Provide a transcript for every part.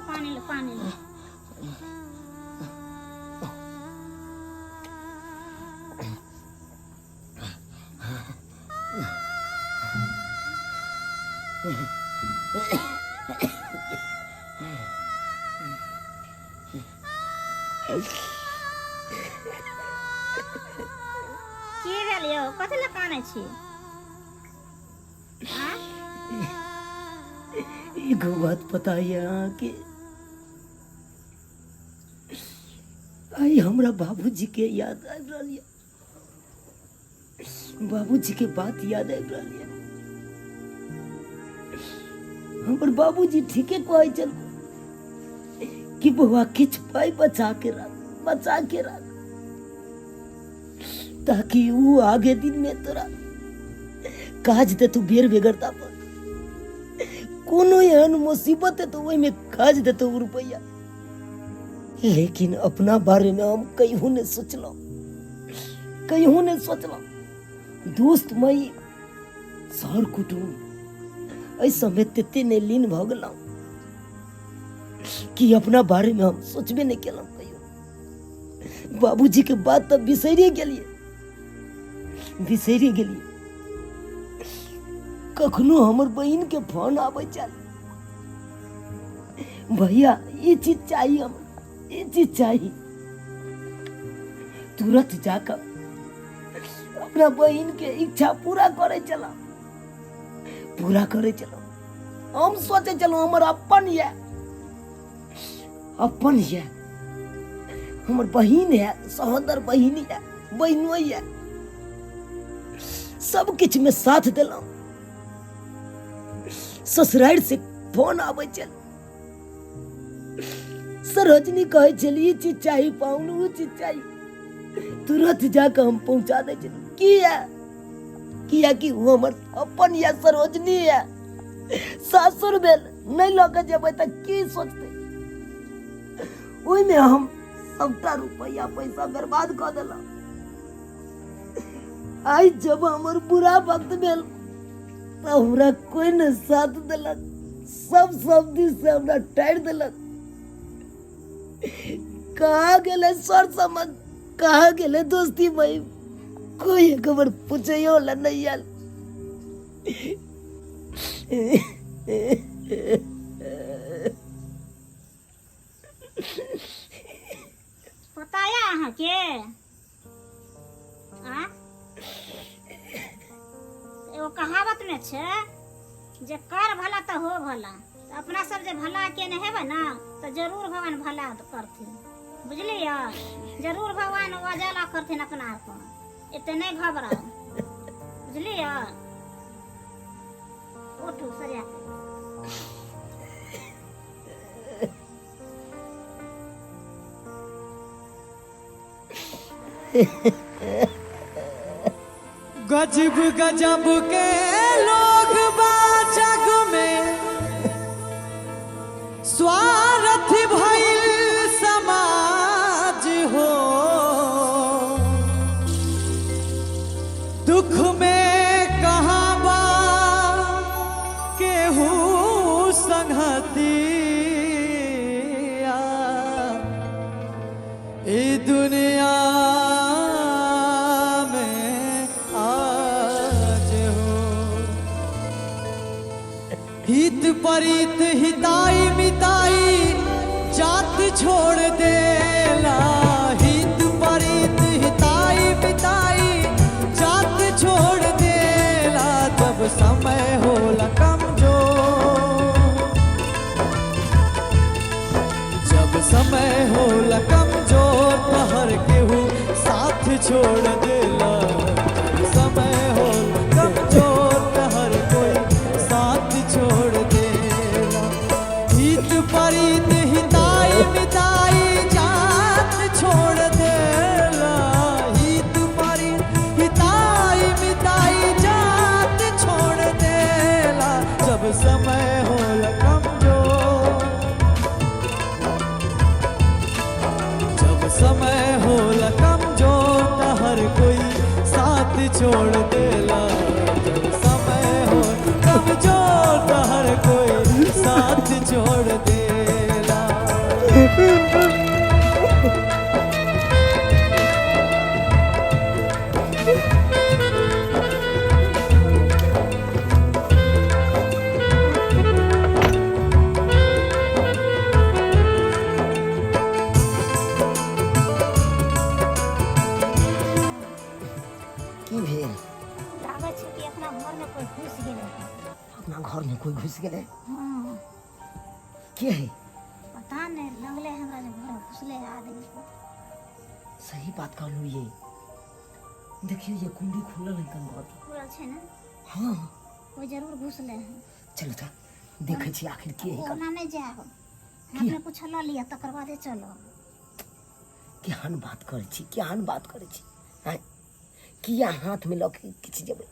पानी लो, पानी लो। की भेल यौ? कथी लए कानै छी? एगो बात पता है अहाँके, आई हमरा बाबूजी के याद आबि रहल है। बाबूजी के बात याद आबि रहल है। हमर बाबूजी ठीके कहै छल कि बौआ किछ पाई बचा के रख, ताकि वो आगे दिन में तोरा काज दे। तू बेर बेगरता पर कोनो एहन मुसीबत है तो वही में काज दे तो रुपया। लेकिन अपना बारे में हम कहीं नहीं सोचलो। दोस्त मई सर कुटुम ऐसा में तेते ने लीन भ गेलौ कि अपना बारे में हम सोचबे नहीं केलौ। कहियो बाबूजी के बात तो बिसरिए गेलिए। कखनो हमर बहन के फोन आवे चल, भैया ये चीज चाहिए, हमरा ये चीज चाहिए। तुरंत जाकर अपना बहन के इच्छा पूरा करे चला। हम सोचे चलो हमर अपन है, हमर बहन है, सहोदर बहनी है, बहनो है, सब किछ में साथ दिलौ। ससुराल से फोन आवे चल, सरोजनी कहे चल ये चीज चाहिए, पाउन वो चीज चाहिए। तुरंत जाकर हम पहुंचा दे चल। किया कि वो हमर अपन या सरोजनी है। सासुर बेल नहीं लौके जेबै त की सोचते। ओई में हम सबटा रुपया पैसा बर्बाद कर देला। आई जब हमर बुरा वक्त भेल तो हमरा कोई न साथ दिलक, सब दिन से हमरा टाइर दिलक। कहाँ गेले सर समझ, कहाँ गेले दोस्ती भाई, कोई खबर पूछे वाला नहीं आल। बताया अहाँ के एगो कहावत में छे जे कर भला तो हो भला। तो अपना सब जे भला केने हेबे ना तो जरूर भगवान भला करथिन, बुझलिए? जरूर भगवान उजाला करथिन अपना आप को। एते नहीं घबराओ, बुझलिए? उठू सरिया गजब गजब के लोग बा जग में, स्वार्थ भइल समाज हो। दुख में कहाँ बा केहू संगतिया। ए दुनिया हित परित हिताई मिताई जात छोड़ देला। हित परित हिताई मिताई जात छोड़ देला। जब समय होला कमजोर, जब समय होला कमजोर तो हर केहू साथ छोड़ देला। जब समय होला कमजोर तो हर कोई साथ छोड़ देला। हित परित हिताई मिताई जात छोड़ देला। हित परित हिताई मिताई जात छोड़ देला। जब समय होला कमजोर, जब समय होला छोड़ देला जब समय हो कमजोर त हर कोई साथ छोड़ देला की भेल? लागै छै कि अपना घर में कोई घुस गेलै है। अपना घर में कोई घुस गेले? हाँ, के है? पता नहीं लगले हमरा जे घर में घुसले है आदमी। सही बात कहलू ये। देखियो ये कुंडी खुलल है कन घर। पूरा छै ना, हाँ कोई जरूर घुसले है। चलो था देखे छी आखिर के है। ओना नहीं जाओ, की? हमने कुछ ल लिया तकर बादे चलो। केहन बात करे छी, केहन बात करे छी। हैं? किया हाथ में लके किछ जेबे?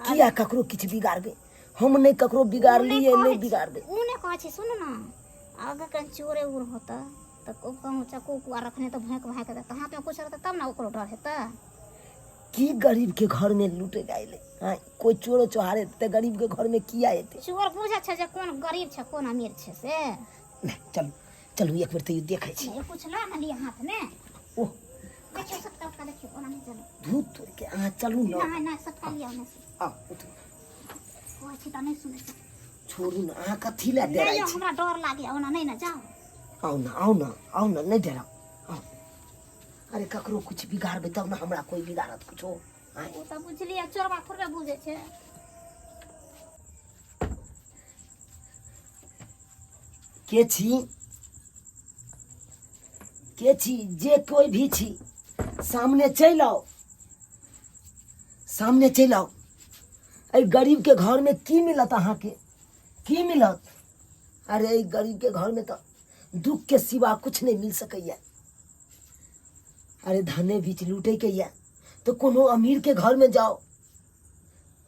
किया ककरो किछ बिगाड़बे? हम नहीं ककरो बिगाड़ लिए नहीं बिगाड़बे। उने कहे छै सुन ना, अगर कहीं चोरे उर होता तो कहूँ चाकू कुआ रखने तो भैंक भैंक दे, हाथ में कुछ रहता तब ना ओकरो डर हेता। की गरीब के घर में लूटे जाइले? हाँ कोई चोरो चोहारे ते गरीब के घर में किया एते? चोर बुझे छै जे कोन गरीब छै कोन अमीर छै से। नहीं चलो चलो एक बेर तैयो देखे छी। ये कुछ ला ना लिया हाथ में। ओह देखियो सब का देखियो ओना नहीं चलो। धूत तोड़ के आ चलू ना। ना ना सब का लिया ओने से। आ उठ कोई छी त नहीं सुने छै। छोड़ू ना आ कथी ला डराई नहीं छी? हमरा डर लागे ओना नहीं ना जाओ। आओ ना नहीं डराओ। आओ। अरे ककरो कुछ बिगाड़बे तब ना हमरा कोई बिगाड़त कुछ हो। आय वो त बुझलिए चोरबा थोड़े बुझे छै। के छी? के छी? जे कोई भी छी सामने चल आओ, सामने चल आओ। अरे गरीब के घर में की मिलत अहाँ के? की मिलत? अरे ई गरीब के घर में तो दुख के सिवा कुछ नहीं मिल सकैया। अरे धने बीच लूटे के या तो कोनो अमीर के घर में जाओ,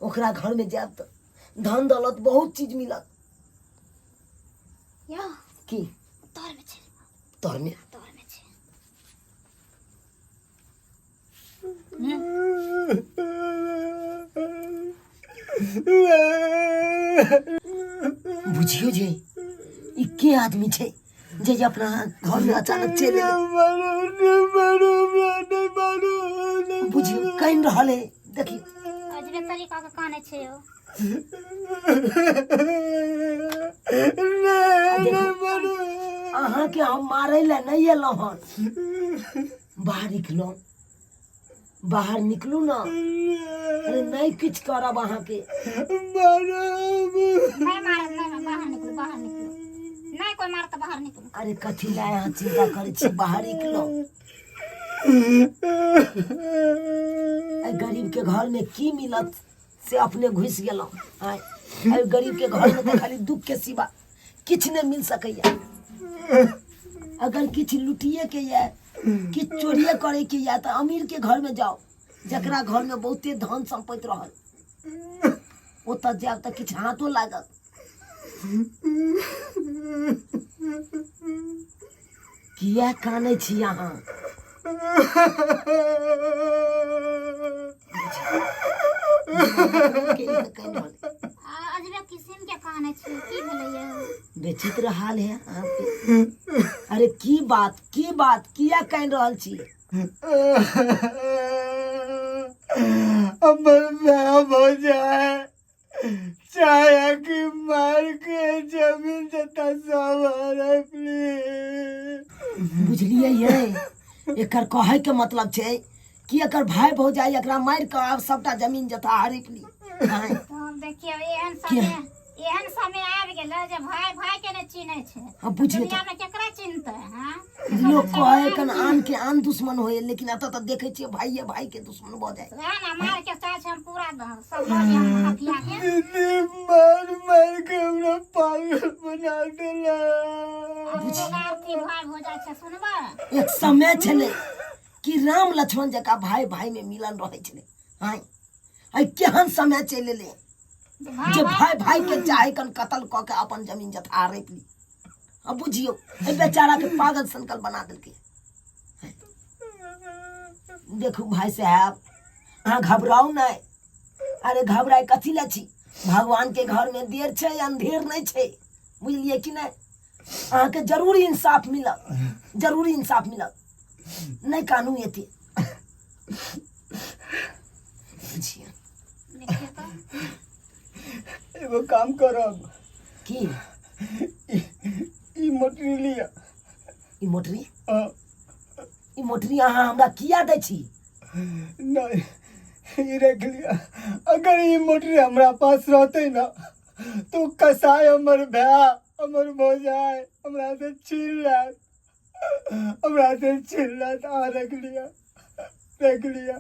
ओकरा घर में जाब तो धन दौलत बहुत चीज मिलत। या की तोर में छै, तोर में? तोर में छै। बुझियो जे ई के आदमी छै जे अपना घर में अचानक चल एले? बुझियो कहीं रहले देखियो। अजबे तरीका के काने छै ओ। अहाँ के हम मारे ला नहीं एलो हन। बाहर निकलो, बाहर निकलू ना। अरे नहीं कुछ करब अहाँ के। नहीं मारे नहीं बाहर निकलो, बाहर निकलो। नहीं कोई मारता बाहर निकलो। अरे कथी ला यहाँ चिंता करे छी? बाहर निकलो। गरीब के घर में की मिलत से अपने घुस गेलो। अरे गरीब के घर में तो खाली दुख के सिवा किछ नहीं मिल सकैया। अगर किछ लुटिए के या किछ चोरिए करे के या तो अमीर के घर में जाओ, जकरा घर में बहुते धन संपत्ति रहल, ओतऽ जाब तो किछ हाथो लागत। किया काने छी अहाँ? अजबे किस्म के काने छै, की भेलै ये? विचित्र हाल है आपके। अरे की बात किया कह रहल छी? चाया की मार के जमीन जता सब प्लीज। बुझलिए ये एकर कहे के मतलब छै कि एकर भाई भौजाई एकरा मार के आब सबटा जमीन जथा हड़प ली। हम देखियो एहन समय आबि गेलै जे भाई भाई के ने चिन्है छै। अब बुझिए दुनिया में केकरा चिन्हतै? हां लोग कहे कन आन के आन दुश्मन होए, लेकिन अत त देखे छियै भाई भाई के दुश्मन भ जाए। वह ना मार के चाहे हम पूरा सब लोग हम हथिया के मार के हमरा पागल बना देला। बुझार्थी भाई हो जाय छै। सुनबा एक समय छले कि राम लक्ष्मण जका भाई भाई में मिलन रहे छले। हां आई केहन समय चले ले जे भाई भाई के चाहे कन कत्ल क के अपन जमीन जथा हड़प ली। अब बुझियो ए बेचारा के पागल संकल बना देलके। देखो भाई साहब अहाँ घबराओ नहीं। अरे घबराए कथी ला छी, भगवान के घर में देर छै अंधेर नहीं छै, बुझलिए कि नहीं। अहाँ के जरूर इंसाफ मिलत, जरूर इंसाफ मिलत, नहीं कानून एते बुझिए। देखिए तो एगो काम करब, की ई मोटरी लिया। ई मोटरी, हाँ, ई मोटरी अहाँ हमरा किया दै छी। नहीं ई रख लिया। अगर ये मोटरी हमारा पास रहते ना तो कसाय हमर भैया हमर भौजाई हमरा से छीन लात, हमरा से छीन लात। आ रख लिया, रख लिया।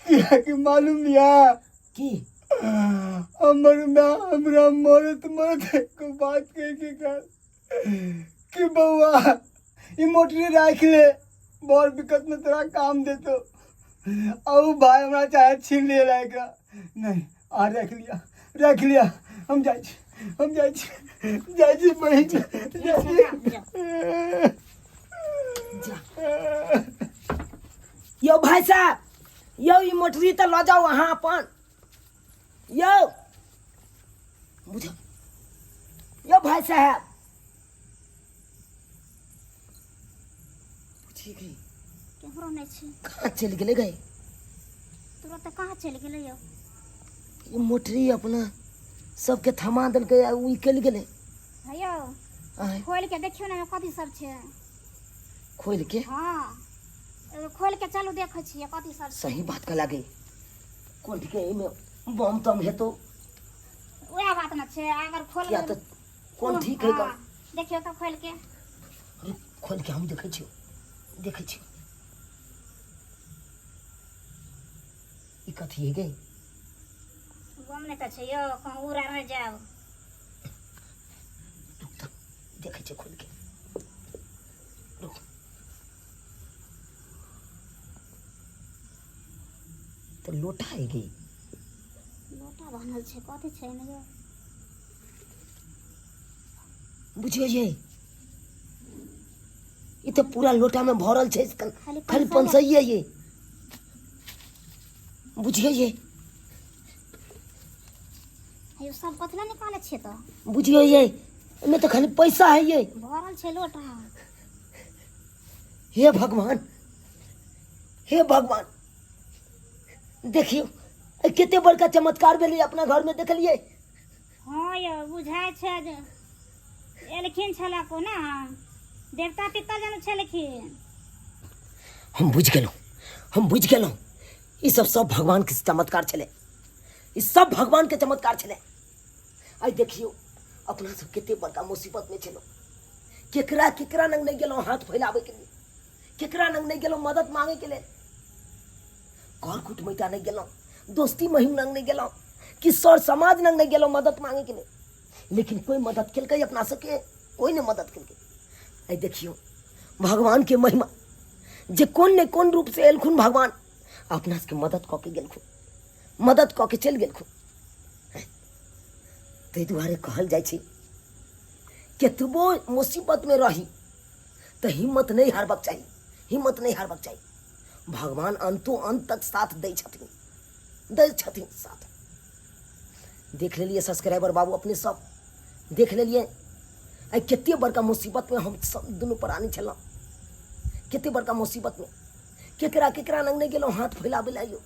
क्या कि मालूम या की हमर माँ हमरा मरत मरत को बात कह के कर कि बउआ ये मोटरी रख ले, बहुत दिक्कत में तेरा काम दे तो। और भाई हमरा चाहे छीन ले लाएगा। नहीं आ रख लिया, रख लिया। हम जाए छी, हम जाए छी बहिन, जाए यो भाई साहब, यो ई मोटरी तो लो जाओ अहाँ अपन, यो बुझो, यो भाई साहब ठीक है। केकरो नहीं छै, कहाँ चल गेले गए तुरंत कहाँ चल गेलै यौ। ये मोटरी अपना सबके थमा दिल गया, उ निकल गेले। हेयौ आय खोल के देखियो ना कथी सब छै। खोल के, हाँ एगो खोल के चलू देखै छियै कथी सब छै। सही बात का लागे, खोल के एमे बम तम है तो वएह बात ना छै, अगर खोल या तो कौन ठीक है का। देखियो तो खोल के, अरे खोल के हम देखे छियो, देखे छियो ई कथी है गे। बम नहीं तो छै यौ, कहूँ उड़ा न जाओ। रुक तक देखे छियो खोल के, रुक। तो लोटा है गे, लोटा बनल छै, कथी छै ने यौ। बुझियो ये तो पूरा लोटा में भरल छै, खाली पंसैये ये, बुझियो ये हेयौ सब कथी ला निकाले छै तो। बुझियो ये इनमें तो खाली पैसा है ये। भरल छै लोटा। हे भगवान, हे भगवान, देखियो केते बड़का चमत्कार भेलै अपना घर में, देखलिए। हाँ यौ बुझाय छै जे एलखिन छला को ना, देवता पितर जन छलखिन। हम बुझ गेलहुँ, हम बुझ गेलहुँ, ई सब भगवान के चमत्कार छलै, ई सब भगवान के चमत्कार छलै। आई देखियो अपना सब केते बड़का मुसीबत में छलो, केकरा केकरा नंग नहीं गेलहुँ हाथ फैलावे के लिए, केकरा नंग नहीं गेलहुँ मदद मांगे के लिए, घर कुटमैता नहीं गेलहुँ, दोस्ती महिम नंग नहीं गेलहुँ, कि सर समाज नंग नहीं गेलहुँ मदद मांगे के लिए, लेकिन कोई मदद केलकै अपना सबके, कोई ने मदद केलकै। आई देखियो भगवान के महिमा, जे कोन ने कोन रूप से एलखुन भगवान, अपना सबके मदद कऽ के गेलखुन, मदद कऽ के चल गेलखुन। ताहि दुआरे कहल जाइ छै केतबो मुसीबत में रही तो हिम्मत नहीं हारबाक चाहिए, हिम्मत नहीं हारबाक चाहिए। भगवान अंतो अंत तक साथ दै छथिन, दै छथिन साथ। देख लेलिए सब्सक्राइबर बाबू अपने सब देख लेलिए, आई केते बड़का मुसीबत में हम सब दुनू प्राणी छलहुँ, केते बड़का मुसीबत में केकरा केकरा नंग नहीं गेलहुँ हाथ फैलावे ला यौ,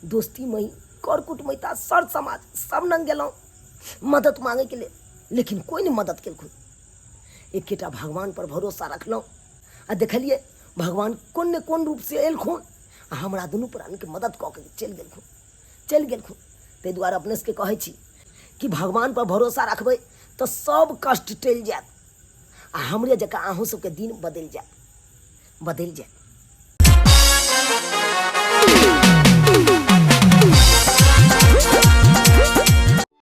दोस्ती मही कर कुटमैता सर समाज सब नंग गेलहुँ मदद मांगे के लिए, लेकिन कोई नहीं मदद केलखुन। एकेटा भगवान पर भरोसा रखलहुँ आ देखलिए भगवान कोन ने कोन रूप से एलखुन आ हमरा दुनू प्राणी के मदद कऽ के चलि गेलखुन, चलि गेलखुन। ताहि दुआरे अपने सबके कहै छी कि भगवान पर भरोसा रखबै तो सब कष्ट टलि जायत आ हमरे जकाँ अहूँ सबके दिन बदलि जायत, बदलि जायत।